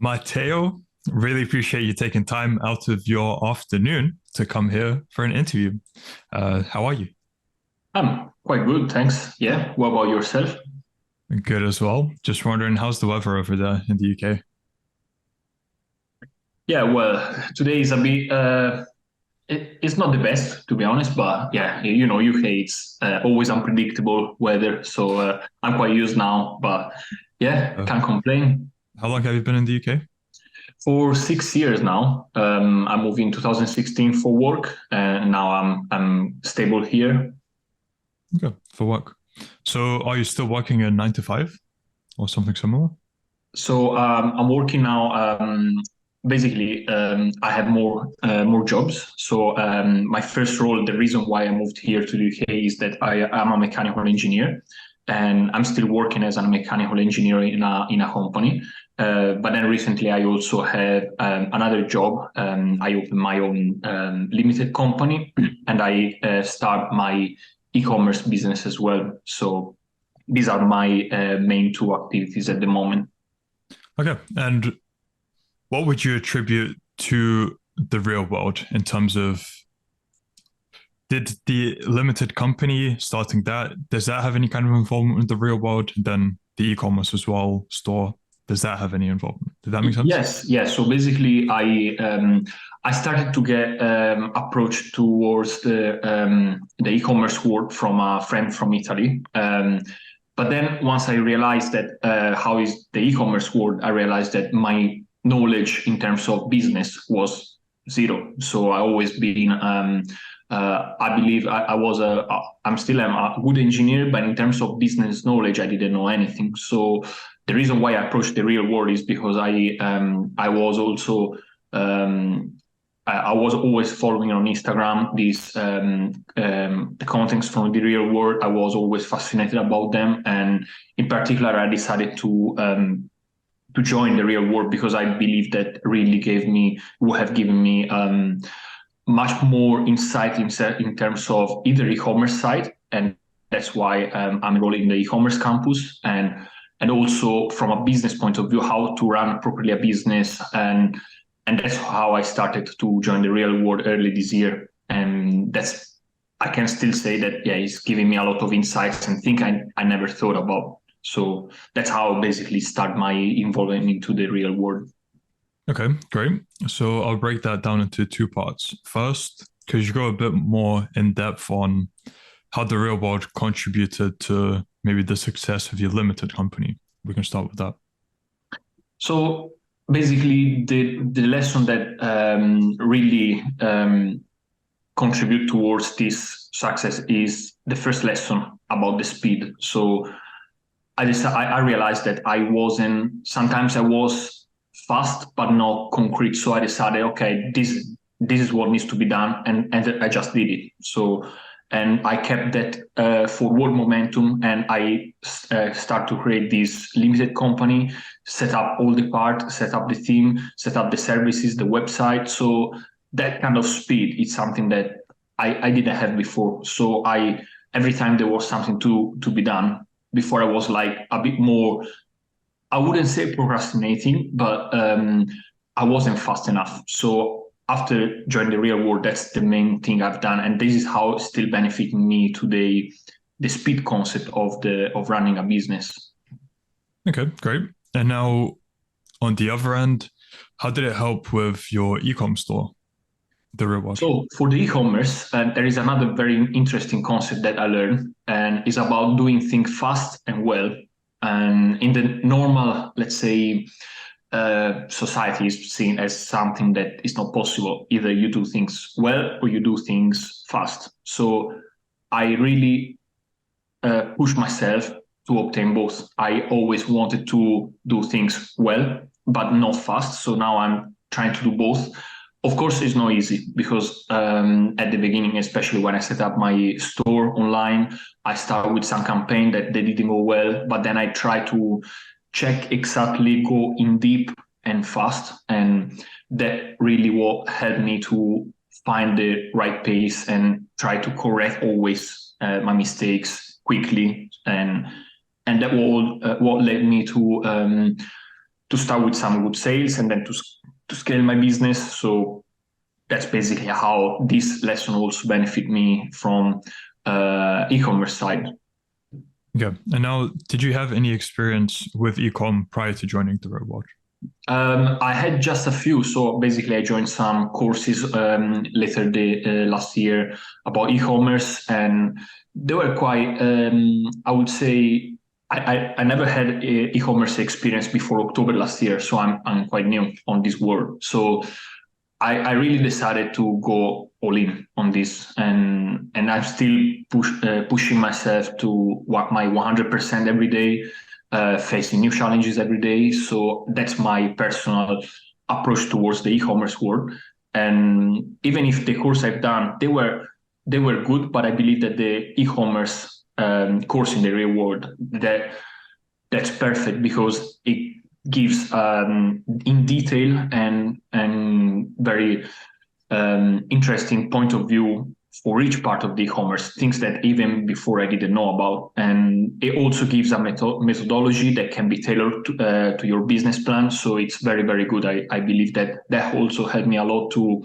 Matteo, really appreciate you taking time out of your afternoon to come here for an interview. How are you? I'm quite good, thanks. Yeah. What about yourself? Good as well. Just wondering, how's the weather over there in the UK? Yeah, well, today is a bit, it's not the best, to be honest, but yeah, UK, it's always unpredictable weather. So I'm quite used now, but yeah, Uh, can't complain. how long have you been in the UK? For 6 years now, I moved in 2016 for work, and now I'm stable here. Okay, for work. So are you still working a 9 to 5 or something similar? So I'm working now. Basically, I have more jobs. So my first role, the reason why I moved here to the UK is that I am a mechanical engineer, and I'm still working as a mechanical engineer in a company. But then recently, I also had another job. I opened my own limited company, and I start my e-commerce business as well. So these are my main two activities at the moment. Okay, and what would you attribute to the real world in terms of did the limited company starting that, does that have any kind of involvement in the real world? And then the e-commerce as well, store, does that have any involvement? Did that make sense? Yes, yes. So basically, I started to get approached towards the e-commerce world from a friend from Italy. But then once I realized that how is the e-commerce world, I realized that my knowledge in terms of business was zero. So I always been I believe I'm still a good engineer, but in terms of business knowledge, I didn't know anything. So the reason why I approached the real world is because I was also I was always following on Instagram these the contents from the real world. I was always fascinated about them, and in particular, I decided to join the real world because I believe that really would have given me much more insight in terms of either e-commerce side, and that's why I'm enrolled in the e-commerce campus, and also from a business point of view, how to run properly a business, and that's how I started to join the real world early this year, and that's I can still say that yeah, it's giving me a lot of insights and things I never thought about. So that's how I basically start my involvement into the real world. Okay, great. So I'll break that down into two parts. First, could you go a bit more in depth on how the real world contributed to maybe the success of your limited company? We can start with that. So basically, the lesson that really contribute towards this success is the first lesson about the speed. So I realized that sometimes I was fast but not concrete. So I decided, okay, this is what needs to be done, and I just did it. So and I kept that forward momentum, and I start to create this limited company, set up all the part, set up the team, set up the services, the website. So that kind of speed is something that I didn't have before. So I every time there was something to be done, before I was like a bit more, I wouldn't say procrastinating, but I wasn't fast enough. So after joining the real world, that's the main thing I've done, and this is how it's still benefiting me today. The speed concept of running a business. Okay, great. And now on the other end, how did it help with your e-com store, the real world? So for the e-commerce, there is another very interesting concept that I learned, and it's about doing things fast and well. And in the normal, let's say, society is seen as something that is not possible. Either you do things well or you do things fast. So I really push myself to obtain both. I always wanted to do things well, but not fast. So now I'm trying to do both. Of course, it's not easy because at the beginning, especially when I set up my store online, I started with some campaign that they didn't go well, but then I try to check exactly, go in deep and fast, and that really what helped me to find the right pace and try to correct always my mistakes quickly, and that what led me to to start with some good sales and then to scale my business. So that's basically how this lesson also benefit me from e-commerce side. Yeah. And now, did you have any experience with e-com prior to joining the Real World? I had just a few. So basically, I joined some courses later last year about e-commerce, and they were quite, I would say, I never had e-commerce experience before October last year, so I'm quite new on this world. So I really decided to go all in on this, and I'm still pushing myself to work my 100% every day, facing new challenges every day. So that's my personal approach towards the e-commerce world. And even if the course I've done, they were good, but I believe that the e-commerce course in the real world, that's perfect because it gives in detail and very interesting point of view for each part of the e-commerce, things that even before I didn't know about. And it also gives a methodology that can be tailored to your business plan. So it's very, very good. I believe that also helped me a lot to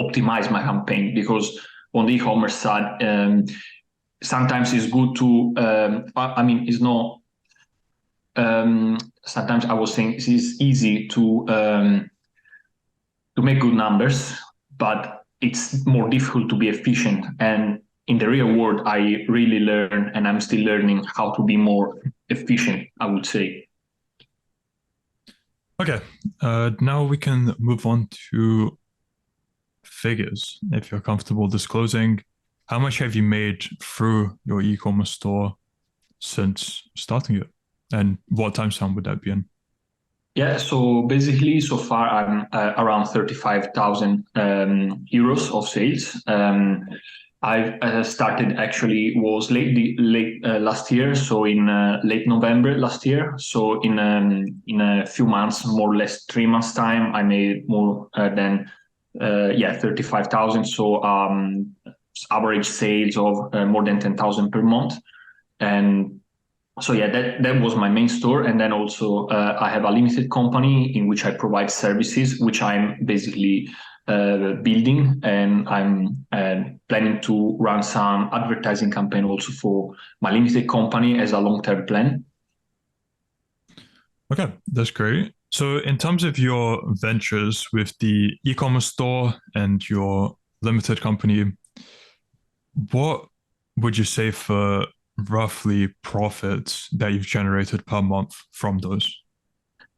optimize my campaign, because on the e-commerce side, sometimes it's good to, it's not, sometimes I was saying it is easy to make good numbers, but it's more difficult to be efficient. And in the real world, I really learn, and I'm still learning how to be more efficient, I would say. Okay, now we can move on to figures. If you're comfortable disclosing, how much have you made through your e-commerce store since starting it? And what time span would that be in? Yeah, so basically, so far I'm around 35,000 euros of sales. I started actually was late last year, so in late November last year. So in a few months, more or less 3 months time, I made more than 35,000. So average sales of more than 10,000 per month, and so yeah, that was my main store. And then also I have a limited company in which I provide services, which I'm basically building, and I'm planning to run some advertising campaign also for my limited company as a long-term plan. Okay, that's great. So in terms of your ventures with the e-commerce store and your limited company, what would you say for roughly profits that you've generated per month from those?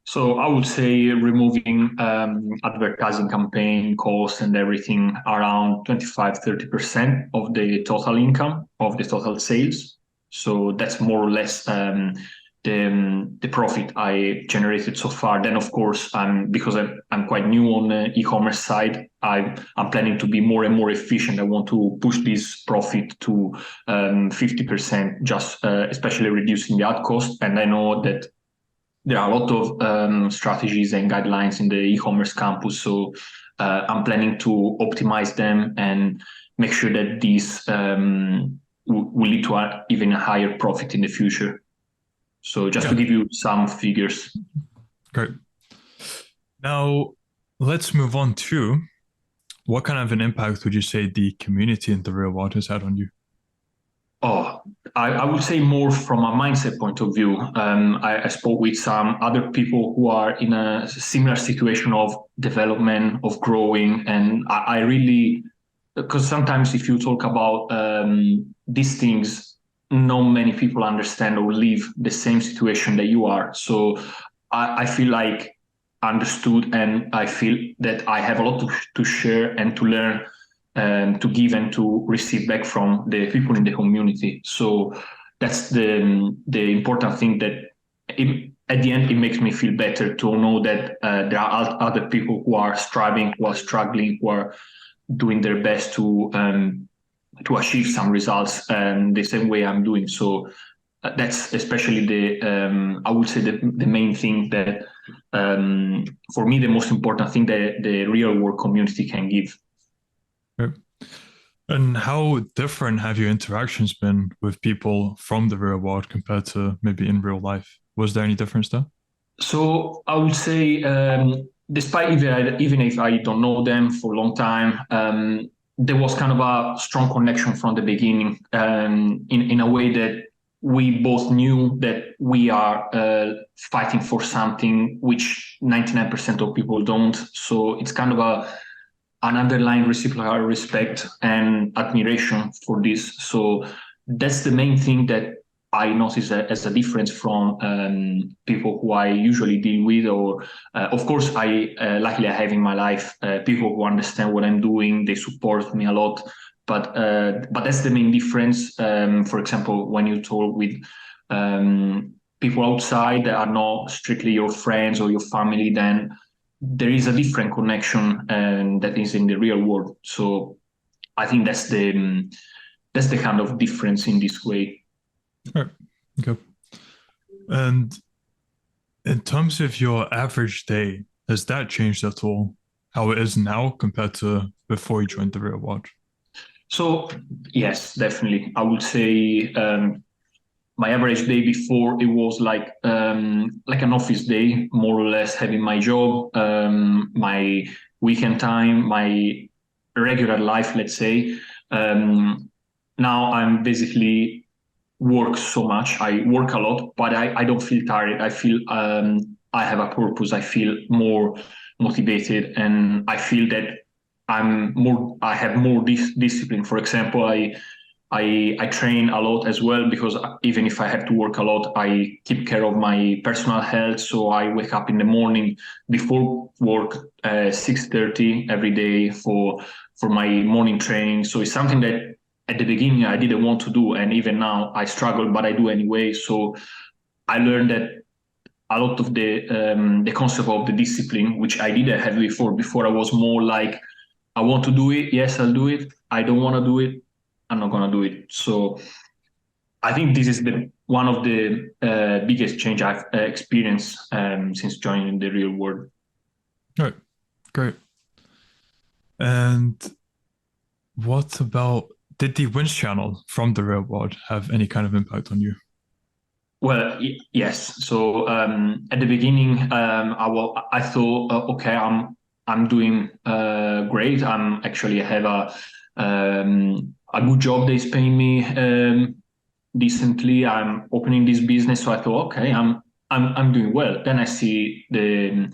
So I would say removing advertising campaign costs and everything, around 25-30% of the total income, of the total sales. So that's more or less the profit I generated so far. Then of course, because I'm quite new on the e-commerce side, I'm planning to be more and more efficient. I want to push this profit to 50%, just especially reducing the ad cost. And I know that there are a lot of strategies and guidelines in the e-commerce campus, so I'm planning to optimize them and make sure that these will lead to even a higher profit in the future. So just to give you some figures. Great. Now, let's move on to what kind of an impact would you say the community in the real world has had on you? Oh, I would say more from a mindset point of view. I spoke with some other people who are in a similar situation of development, of growing, and I really, because sometimes if you talk about these things, not many people understand or live the same situation that you are. So I feel like understood, and I feel that I have a lot to share and to learn, to give and to receive back from the people in the community. So that's the important thing, that at the end it makes me feel better to know that there are other people who are striving, who are struggling, who are doing their best to achieve some results the same way I'm doing. So that's especially I would say the main thing that for me, the most important thing that the real world community can give. And how different have your interactions been with people from the real world compared to maybe in real life? Was there any difference there? So I would say, despite even if I don't know them for a long time, there was kind of a strong connection from the beginning, in a way that we both knew that we are fighting for something which 99% of people don't. So it's kind of an underlying reciprocal respect and admiration for this. So that's the main thing that I notice as a difference from people who I usually deal with, or of course, luckily I have in my life people who understand what I'm doing. They support me a lot, but that's the main difference. For example, when you talk with people outside that are not strictly your friends or your family, then there is a different connection, and that is in the real world. So I think that's the kind of difference in this way. All right. Okay. And in terms of your average day, has that changed at all? How it is now compared to before you joined the real world? So yes, definitely. I would say my average day before, it was like an office day, more or less, having my job, my weekend time, my regular life, let's say. Now I'm basically work so much. I work a lot, but I don't feel tired. I feel I have a purpose. I feel more motivated, and I feel that I have more discipline. For example, I train a lot as well, because even if I have to work a lot, I keep care of my personal health. So I wake up in the morning before work, 6:30 every day for my morning training. So it's something that at the beginning I didn't want to do, and even now I struggle, but I do anyway. So I learned that a lot of the concept of the discipline, which I didn't have before. Before I was more like, I want to do it, yes, I'll do it. I don't want to do it, I'm not gonna do it. So I think this is one of the biggest change I've experienced since joining the real world. All right. Great. And what about, did the Winch channel from the real world have any kind of impact on you? Well, yes. So at the beginning, I thought, okay, I'm doing great. I have a good job. They're paying me decently. I'm opening this business, so I thought, okay, I'm doing well. Then I see the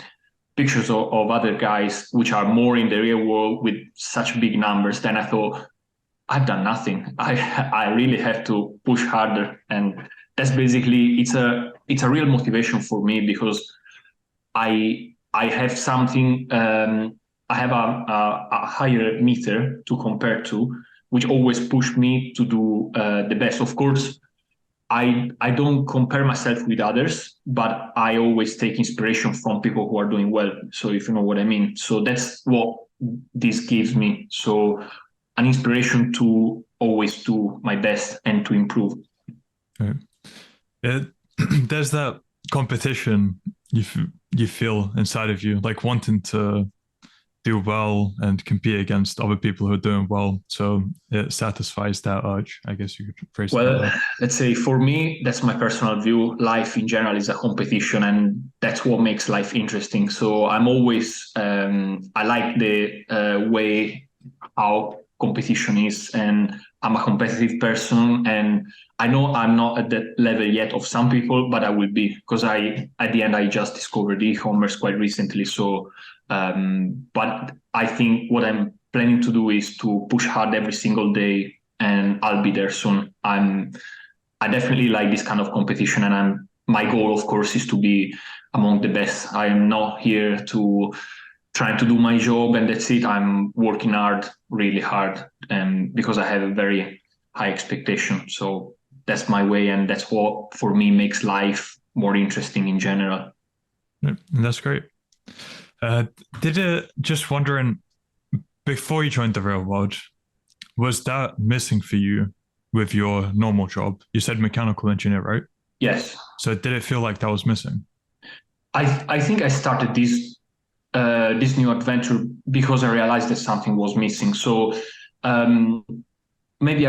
pictures of other guys which are more in the real world with such big numbers. Then I thought, I've done nothing. I really have to push harder, and that's basically, it's a real motivation for me, because I have something. I have a higher meter to compare to, which always push me to do the best. Of course, I don't compare myself with others, but I always take inspiration from people who are doing well. So if you know what I mean. So that's what this gives me. So an inspiration to always do my best and to improve. Right. There's that competition you feel inside of you, like wanting to do well and compete against other people who are doing well. So it satisfies that urge, I guess you could phrase it that way. Well, let's say for me, that's my personal view. Life in general is a competition, and that's what makes life interesting. So I'm always, I like the way how competition is, and I'm a competitive person, and I know I'm not at that level yet of some people, but I will be, because at the end I just discovered e-commerce quite recently. So but I think what I'm planning to do is to push hard every single day, and I'll be there soon. I definitely like this kind of competition, and my goal, of course, is to be among the best. I am not here to trying to do my job and that's it. I'm working hard, really hard, and because I have a very high expectation. So that's my way, and that's what for me makes life more interesting in general. That's great. Just wondering, before you joined the real world, was that missing for you with your normal job? You said mechanical engineer, right? Yes. So did it feel like that was missing? I think I started this new adventure because I realized that something was missing. So maybe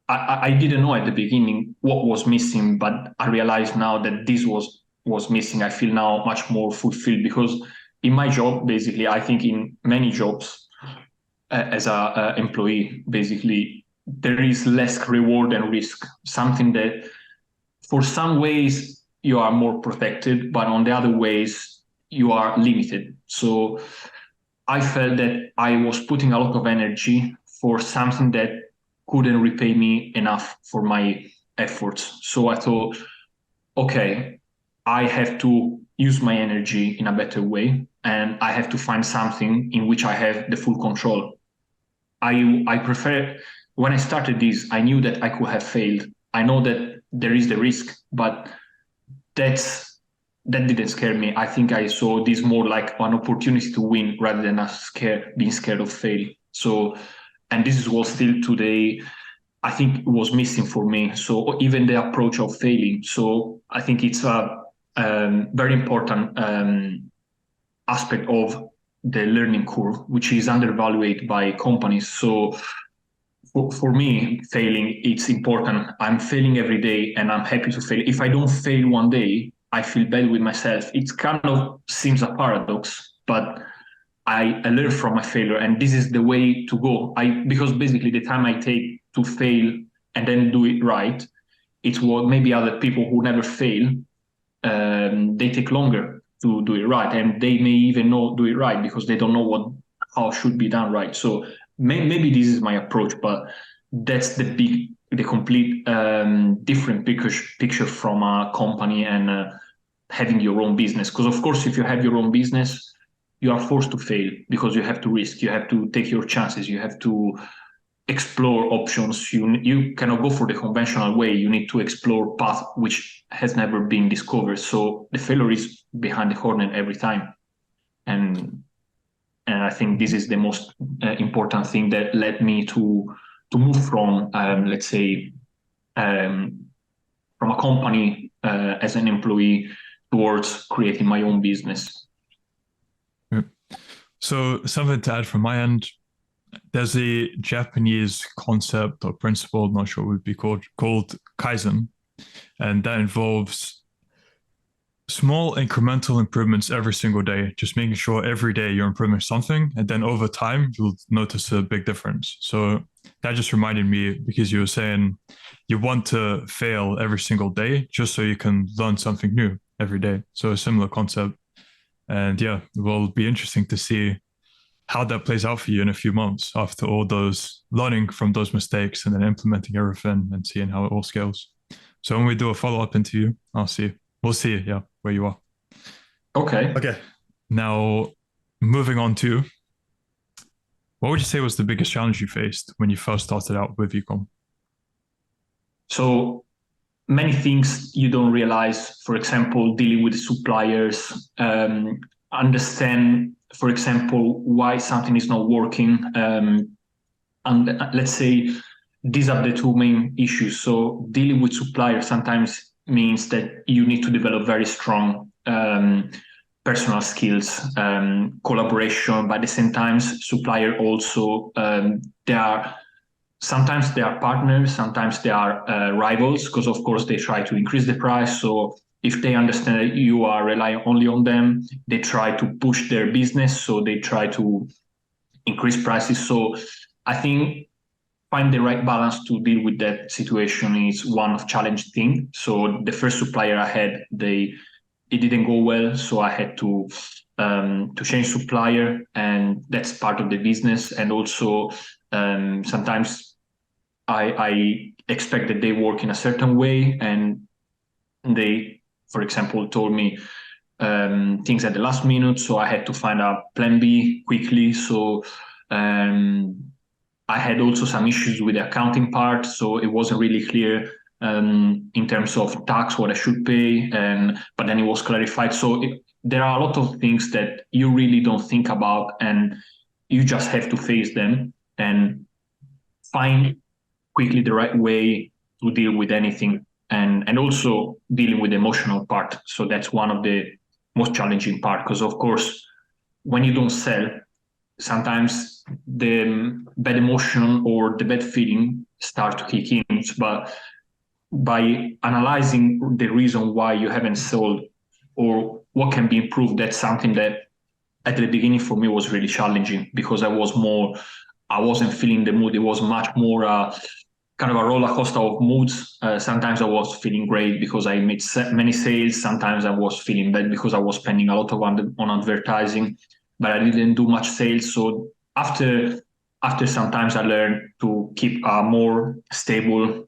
I didn't know at the beginning what was missing, but I realized now that this was was missing. I feel now much more fulfilled because in my job, basically, I think in many jobs as a employee, basically, there is less reward and risk, something that for some ways you are more protected, but on the other ways you are limited. So I felt that I was putting a lot of energy for something that couldn't repay me enough for my efforts. So I thought, okay, I have to use my energy in a better way, and I have to find something in which I have the full control. I prefer, when I started this, I knew that I could have failed. I know that there is the risk, but that didn't scare me. I think I saw this more like an opportunity to win rather than being scared of fail. So, and this is what still today I think was missing for me. So even the approach of failing. So I think it's a very important aspect of the learning curve, which is undervalued by companies. So for me, failing, it's important. I'm failing every day and I'm happy to fail. If I don't fail one day, I feel bad with myself. It kind of seems a paradox, but I learn from my failure, and this is the way to go. Because basically the time I take to fail and then do it right, it's what maybe other people who never fail, they take longer to do it right, and they may even not do it right because they don't know how it should be done right. So maybe this is my approach, but that's the complete different picture from a company and having your own business. Because of course, if you have your own business, you are forced to fail because you have to risk, you have to take your chances, you have to explore options. You cannot go for the conventional way. You need to explore path which has never been discovered. So the failure is behind the corner every time. And I think this is the most important thing that led me to move from, let's say, from a company as an employee towards creating my own business. So something to add from my end, there's a Japanese concept or principle, not sure what it would be called Kaizen. And that involves small incremental improvements every single day, just making sure every day you're improving something. And then over time, you'll notice a big difference. So that just reminded me, because you were saying you want to fail every single day just so you can learn something new every day. So a similar concept. And yeah, it will be interesting to see how that plays out for you in a few months after all those learning from those mistakes and then implementing everything and seeing how it all scales. So when we do a follow-up interview, we'll see, yeah, where you are. Okay. Now, moving on to, what would you say was the biggest challenge you faced when you first started out with ecom? So many things you don't realize. For example, dealing with suppliers, understand, for example, why something is not working. And let's say these are the two main issues. So dealing with suppliers sometimes means that you need to develop very strong personal skills, collaboration, but at the same time, supplier also, sometimes they are partners, sometimes they are rivals, because of course they try to increase the price. So if they understand that you are relying only on them, they try to push their business, so they try to increase prices. So I think find the right balance to deal with that situation is one of challenging thing. So the first supplier I had, it didn't go well, so I had to change supplier, and that's part of the business. And also sometimes I expect that they work in a certain way, and they, for example, told me things at the last minute, so I had to find a plan B quickly. So I had also some issues with the accounting part, so it wasn't really clear in terms of tax what I should pay, but then it was clarified. So there are a lot of things that you really don't think about, and you just have to face them and find quickly the right way to deal with anything, and also dealing with the emotional part. So that's one of the most challenging part, because of course, when you don't sell, sometimes the bad emotion or the bad feeling start to kick in. But by analyzing the reason why you haven't sold, or what can be improved. That's something that at the beginning for me was really challenging, because I wasn't feeling the mood. It was much more kind of a roller coaster of moods. Sometimes I was feeling great because I made many sales. Sometimes I was feeling bad because I was spending a lot on advertising, but I didn't do much sales. So after sometimes I learned to keep a more stable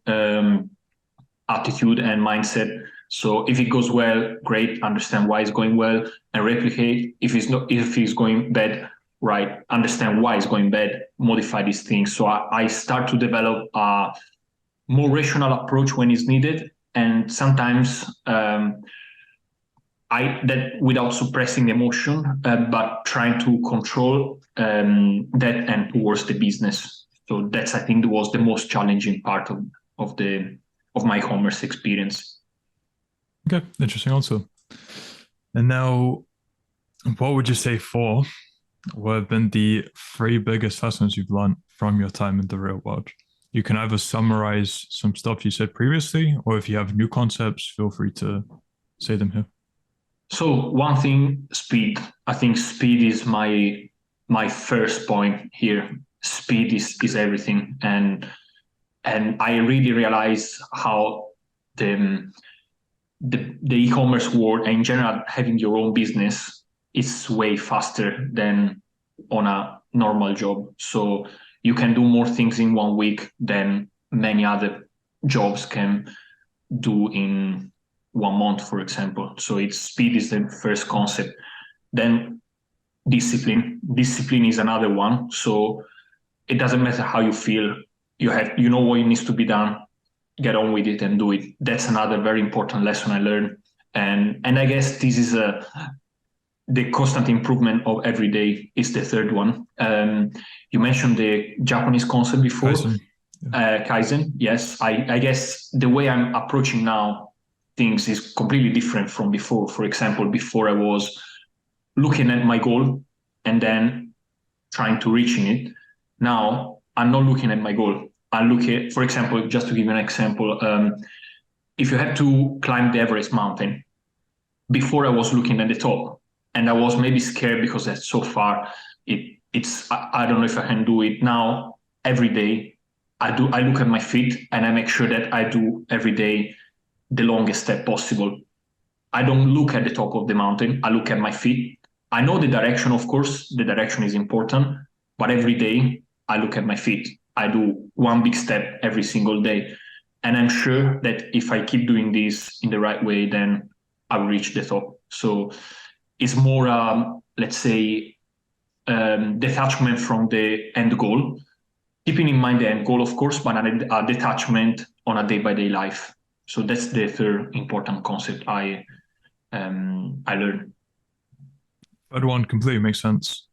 attitude and mindset. So if it goes well, great, understand why it's going well and replicate. If it's going bad, right, understand why it's going bad, modify these things. So I start to develop a more rational approach when it's needed, and sometimes that without suppressing emotion, but trying to control that and towards the business. So that's, I think, was the most challenging part of my e-commerce experience. Okay, interesting answer. And now, what would you say what have been the 3 biggest lessons you've learned from your time in the real world? You can either summarize some stuff you said previously, or if you have new concepts, feel free to say them here. So one thing, speed. I think speed is my first point here. Speed is everything, and I really realize how the e-commerce world, and in general having your own business, is way faster than on a normal job. So you can do more things in 1 week than many other jobs can do in 1 month, for example. So speed is the first concept. Then discipline. Discipline is another one. So it doesn't matter how you feel. You know what needs to be done. Get on with it and do it. That's another very important lesson I learned. And I guess this is the constant improvement of every day is the third one. You mentioned the Japanese concept before. Kaizen. Kaizen, yes. I guess the way I'm approaching now things is completely different from before. For example, before I was looking at my goal and then trying to reaching it. Now I'm not looking at my goal. I look at, for example, just to give you an example, if you have to climb the Everest mountain, before I was looking at the top, and I was maybe scared because that's so far. I don't know if I can do it. Now every day I look at my feet and I make sure that I do every day the longest step possible. I don't look at the top of the mountain. I look at my feet. I know the direction, of course. The direction is important, but every day I look at my feet. I do one big step every single day. And I'm sure that if I keep doing this in the right way, then I will reach the top. So it's more, let's say, detachment from the end goal, keeping in mind the end goal, of course, but a detachment on a day-by-day life. So that's the third important concept I learned. Third one completely makes sense.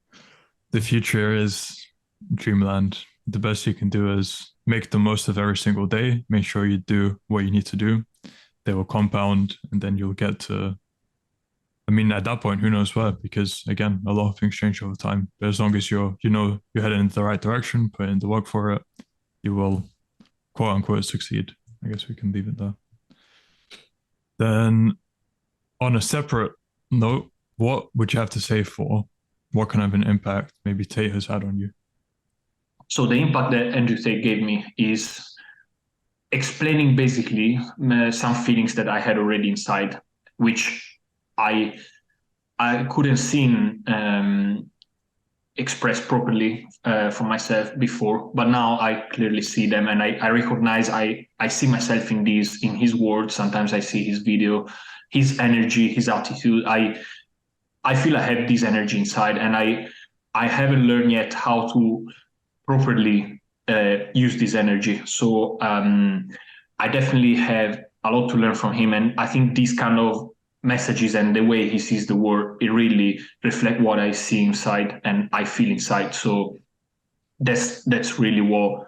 The future is dreamland. The best you can do is make the most of every single day. Make sure you do what you need to do. They will compound, and then you'll get to, I mean, at that point, who knows where? Because again, a lot of things change over time. But as long as you're heading in the right direction, put in the work for it, you will, quote unquote, succeed. I guess we can leave it there. Then, on a separate note, what would you have to say for what kind of an impact maybe Tate has had on you? So the impact that Andrew Tate gave me is explaining basically some feelings that I had already inside, which I couldn't see expressed properly for myself before, but now I clearly see them, and I recognize I see myself in his words. Sometimes I see his video, his energy, his attitude. I feel I have this energy inside, and I haven't learned yet how to properly use this energy. So I definitely have a lot to learn from him, and I think these kind of messages and the way he sees the world, it really reflect what I see inside and I feel inside. So that's really what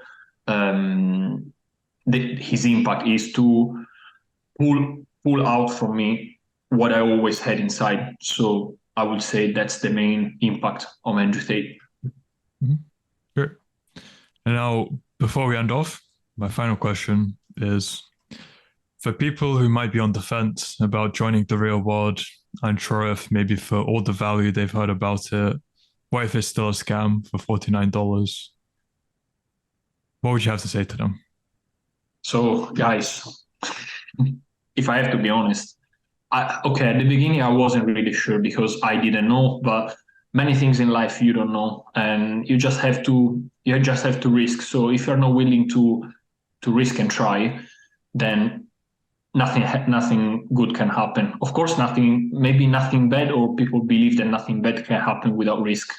his impact is, to pull out from me what I always had inside. So I would say that's the main impact of Andrew Tate. Mm-hmm. Sure. And now, before we end off, my final question is, for people who might be on the fence about joining the real world, unsure if maybe for all the value they've heard about it, what if it's still a scam for $49? What would you have to say to them? So, guys, if I have to be honest, okay, at the beginning I wasn't really sure because I didn't know, but many things in life you don't know, and you just have to risk. So if you're not willing to risk and try, then nothing good can happen. Of course, maybe nothing bad, or people believe that nothing bad can happen without risk.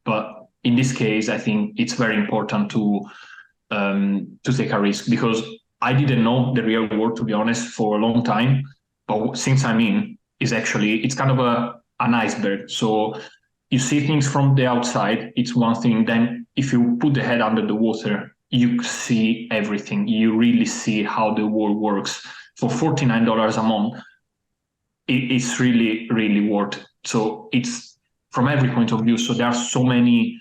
But in this case, I think it's very important to take a risk, because I didn't know the real world, to be honest, for a long time. But since I'm in, it's kind of an iceberg. So you see things from the outside, it's one thing. Then if you put the head under the water, you see everything. You really see how the world works. For $49 a month, it's really, really worth it. So it's from every point of view. So there are so many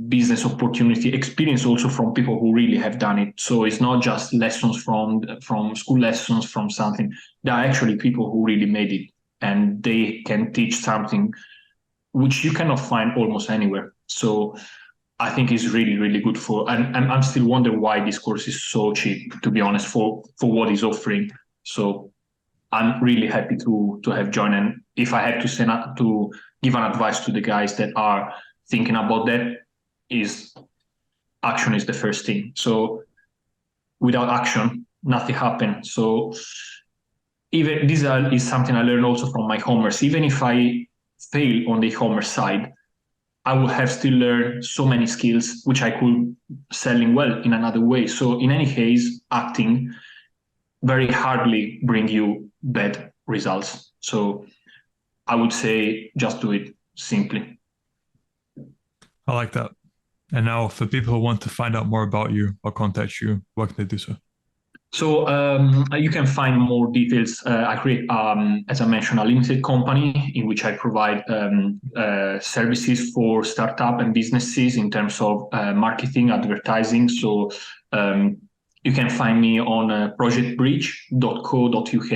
business opportunity experience also from people who really have done it. So it's not just lessons from school lessons from something. There are actually people who really made it, and they can teach something which you cannot find almost anywhere. So I think it's really, really good and I'm still wondering why this course is so cheap, to be honest, for what it's offering. So I'm really happy to have joined. And if I had to give an advice to the guys that are thinking about that, is action is the first thing. So without action, nothing happens. So even this is something I learned also from my e-commerce. Even if I fail on the e-commerce side, I will have still learned so many skills which I could selling well in another way. So in any case, acting very hardly bring you bad results. So I would say just do it simply. I like that. And now for people who want to find out more about you or contact you, what can they do so? So you can find more details. I create, as I mentioned, a limited company in which I provide services for startup and businesses in terms of marketing, advertising. So you can find me on projectbridge.co.uk.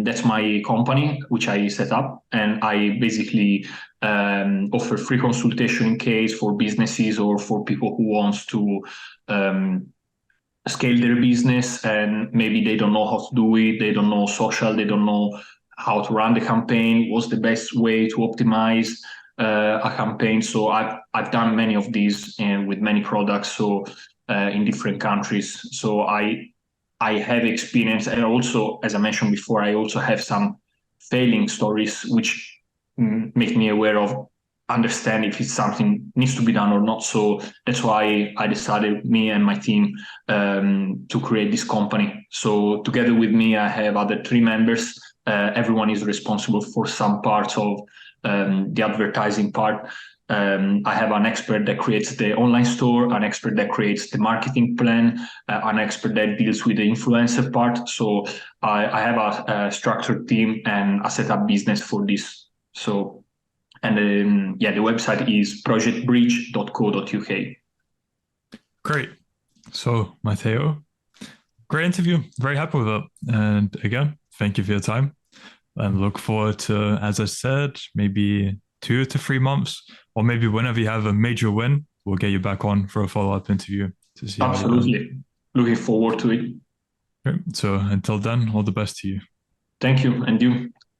That's my company, which I set up, and I basically offer free consultation in case for businesses or for people who wants to scale their business and maybe they don't know how to do it, they don't know social, they don't know how to run the campaign, what's the best way to optimize a campaign. So I've done many of these with many products, so in different countries. So I have experience, and also, as I mentioned before, I also have some failing stories which make me aware of understand if it's something needs to be done or not. So that's why I decided, me and my team, to create this company. So together with me, I have other 3 members. Everyone is responsible for some parts of the advertising part. I have an expert that creates the online store, an expert that creates the marketing plan, an expert that deals with the influencer part. So I have a structured team and a set up business for this. So, and the website is projectbridge.co.uk. Great. So, Matteo, great interview. Very happy with it. And again, thank you for your time. And look forward to, as I said, maybe 2 to 3 months, or maybe whenever you have a major win, we'll get you back on for a follow-up interview to see. Absolutely. Looking forward to it. Great. So until then, all the best to you. Thank you. And you.